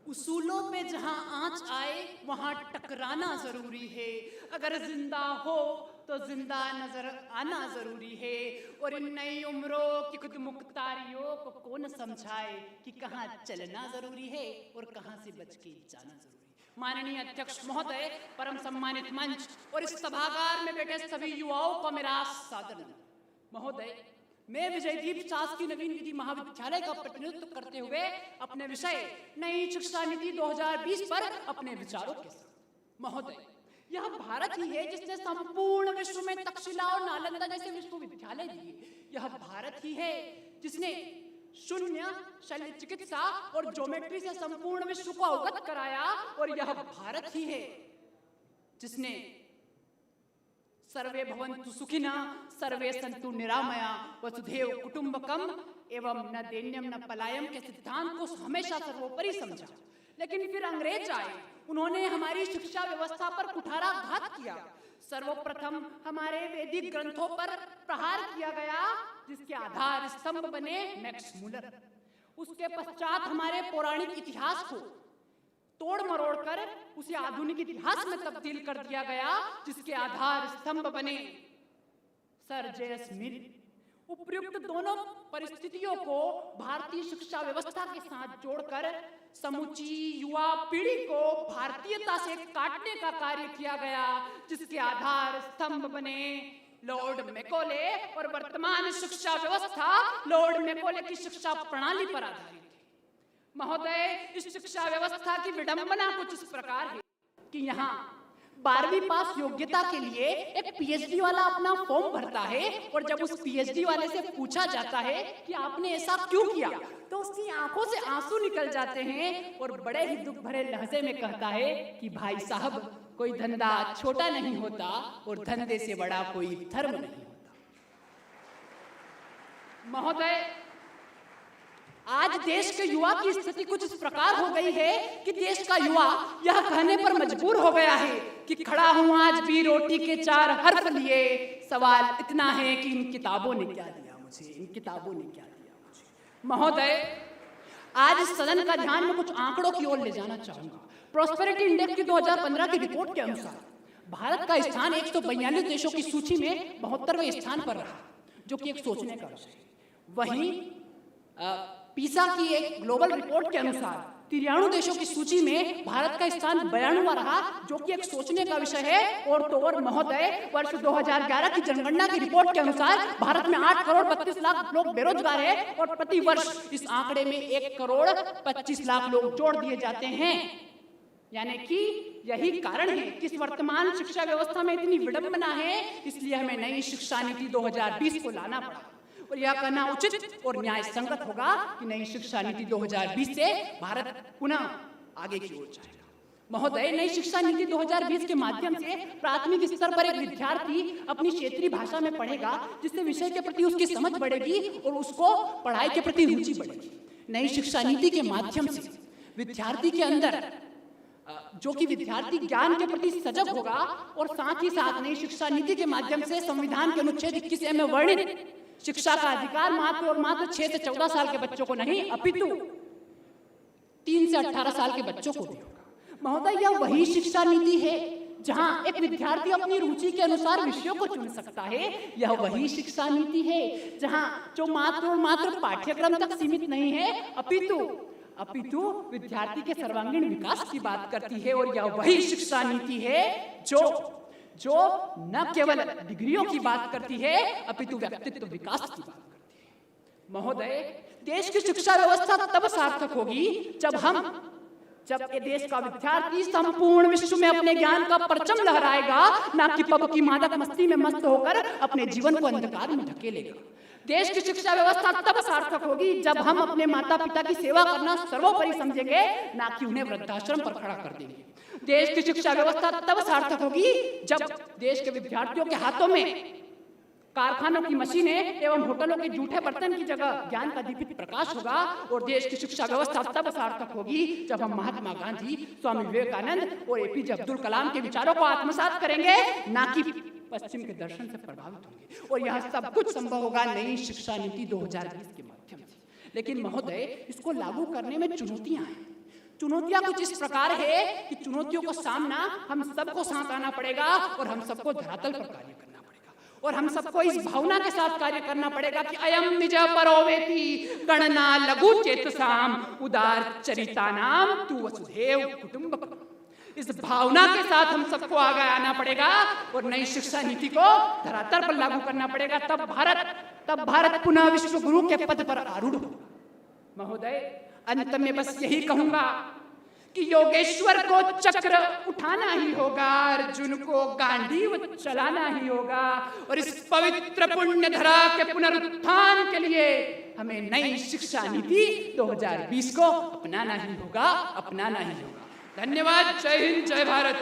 उसूलों पे जहां आंच आए वहां टकराना जरूरी है। अगर जिंदा हो तो जिंदा नजर आना जरूरी है। और इन नई उम्रों की खुद मुख्तारियों को कौन समझाए कि कहाँ चलना जरूरी है और कहाँ से बच के जाना जरूरी है। माननीय अध्यक्ष महोदय, परम सम्मानित मंच और इस सभागार में बैठे सभी युवाओं को मेरा सादर महोदय, मैं विजयदीप शासकीय नवीन विधि महाविद्यालय का प्रतिनिधित्व करते हुए अपने विषय नई शिक्षा नीति 2020 पर अपने विचारों के साथ महोदय, यह भारत ही है जिसने संपूर्ण विश्व में तक्षशिला और नालंदा जैसे विश्वविद्यालय दिए। यह भारत ही है जिसने शून्य शल्य चिकित्सा और ज्योमेट्री से संपूर्ण विश्व को अवगत कराया। और यह भारत ही है जिसने सर्वे भवन्तु सुखिनः सर्वे सन्तु निरामया वसुधैव कुटुम्बकम एवं न दैन्यम न पलायम के सिद्धांत को हमेशा सर्वोपरि समझा। लेकिन फिर अंग्रेज आए, उन्होंने हमारी शिक्षा व्यवस्था पर कुठाराघात किया। सर्वप्रथम हमारे वैदिक ग्रंथों पर प्रहार किया गया, जिसके आधार स्तंभ बने मैक्स मूलर। उसके पश्चात हमारे पौराणिक इतिहास को तोड़ मरोड़ कर उसे आधुनिक इतिहास में तब्दील कर दिया गया, जिसके आधार स्तंभ बने सर जे.एस. मिल। उपयुक्त दोनों परिस्थितियों को भारतीय शिक्षा व्यवस्था के साथ जोड़कर समूची युवा पीढ़ी को भारतीयता से काटने का कार्य किया गया, जिसके आधार स्तंभ बने लॉर्ड मैकॉले। और वर्तमान शिक्षा व्यवस्था लॉर्ड मैकॉले की शिक्षा प्रणाली पर आधारित है। महोदय, इस शिक्षा व्यवस्था की विडंबना कुछ इस प्रकार है कि यहाँ 12वीं पास योग्यता के लिए एक पीएचडी वाला अपना फॉर्म भरता है, और जब उस पीएचडी वाले से पूछा जाता है कि आपने ऐसा क्यों किया, तो उसकी आंखों से आंसू निकल जाते हैं और बड़े ही दुख भरे लहजे में कहता है कि भाई साहब, कोई धंधा छोटा नहीं होता और धंधे से बड़ा कोई धर्म नहीं होता। महोदय, आज देश के युवा की स्थिति कुछ इस प्रकार हो गई है कि देश का युवा यह कहने पर मजबूर हो गया है कि खड़ा हूं आज भी रोटी के 4 हर्फ लिए। सवाल इतना है कि इन किताबों ने क्या दिया मुझे, इन किताबों ने क्या दिया मुझे। महोदय, आज इस सदन का ध्यान में कुछ आंकड़ों की ओर ले जाना चाहूंगा। प्रोस्पेरिटी इंडेक्स की 2015 की रिपोर्ट के अनुसार भारत का स्थान 142 देशों की सूची में 72वें स्थान पर रहा, जो कि एक सोचने का विषय है। वहीं पीसा की एक ग्लोबल रिपोर्ट के अनुसार 93 देशों की सूची में भारत का स्थान 92वां रहा, जो कि एक सोचने का विषय है। और तो और महोदय, वर्ष 2011 की जनगणना की रिपोर्ट के अनुसार भारत में 8 करोड़ 32 लाख लोग बेरोजगार हैं, और प्रति वर्ष इस आंकड़े में 1 करोड़ 25 लाख लोग जोड़ दिए जाते हैं। यानी कि यही कारण है कि इस वर्तमान शिक्षा व्यवस्था में इतनी विडंबना है, इसलिए हमें नई शिक्षा नीति 2020 को लाना पड़ा। और यह कहना उचित और न्याय संगत होगा कि नई शिक्षा नीति 2020 से भारत पुनः आगे की ओर जाएगा। महोदय, नई शिक्षा नीति 2020 के माध्यम से प्राथमिक स्तर पर एक विद्यार्थी अपनी क्षेत्रीय भाषा में पढ़ेगा, जिससे विषय के प्रति उसकी समझ बढ़ेगी और उसको पढ़ाई के प्रति रुचि बढ़ेगी। नई शिक्षा नीति के माध्यम से विद्यार्थी के अंदर जो कि विद्यार्थी ज्ञान के प्रति सजग होगा, और साथ ही साथ नई शिक्षा नीति के माध्यम से संविधान के अनुच्छेद 21A में वर्णित शिक्षा का अधिकार मात्र और मात्र 6 से 14 साल के बच्चों को नहीं, अपितु 3 से 18 साल के बच्चों को भी होगा। महोदय, यह वही शिक्षा नीति है जहां एक विद्यार्थी अपनी रुचि के अनुसार विषयों को चुन सकता है। यह वही शिक्षा नीति है जहां जो मात्र और मात्र पाठ्यक्रम तक सीमित नहीं है, अपितु विद्यार्थी के सर्वांगीण विकास की बात करती है। और यह वही शिक्षा नीति है जो न केवल डिग्रियों की बात करती है, अपितु व्यक्तित्व विकास की बात करती है। महोदय, देश की शिक्षा व्यवस्था तब सार्थक होगी जब ये देश का विद्यार्थी संपूर्ण विश्व में अपने ज्ञान का परचम लहराएगा, ना कि पब की मादक मस्ती में मस्त होकर अपने जीवन को अंधकार में धकेलेगा। देश की शिक्षा व्यवस्था तब सार्थक होगी जब हम अपने माता पिता की सेवा करना सर्वोपरि समझेंगे, ना कि उन्हें वृद्धाश्रम पर खड़ा कर देंगे। देश की शिक्षा व्यवस्था तब सार्थक होगी जब देश के विद्यार्थियों के हाथों में कारखानों की मशीनें एवं होटलों के जूठे बर्तन की जगह ज्ञान का दीपित प्रकाश होगा। और देश की शिक्षा व्यवस्था तब सार्थक होगी जब हम महात्मा गांधी, स्वामी विवेकानंद और एपीजे अब्दुल कलाम के विचारों को आत्मसात करेंगे, ना कि पश्चिम के दर्शन से प्रभावित होंगे। और यह सब कुछ संभव होगा नई शिक्षा नीति 2020 के माध्यम से। लेकिन महोदय, इसको लागू करने में चुनौतियां हैं। चुनौतियां कुछ इस प्रकार है कि चुनौतियों को सामना हम सबको साथ आना पड़ेगा और हम सबको धरातल पर कार्य करना पड़ेगा और हम सबको इस भावना के साथ कार्य करना पड़ेगा कि अयम निज परोवेति गणना लघु चेतसाम उदार चरिता नाम तू वसुधैव कुटुंबकम। इस भावना के साथ हम सबको आगे आना पड़ेगा और नई शिक्षा नीति को धरातल पर लागू करना पड़ेगा। तब भारत पुनः विश्व गुरु के पद पर आरूढ़ होगा। महोदय, अंत में बस यही कहूंगा कि योगेश्वर को चक्र उठाना ही होगा, अर्जुन को गांडीव चलाना ही होगा और इस पवित्र पुण्य धरा के पुनरुत्थान के लिए हमें नई शिक्षा नीति 2020 को अपनाना ही होगा। धन्यवाद। जय हिंद, जय भारत।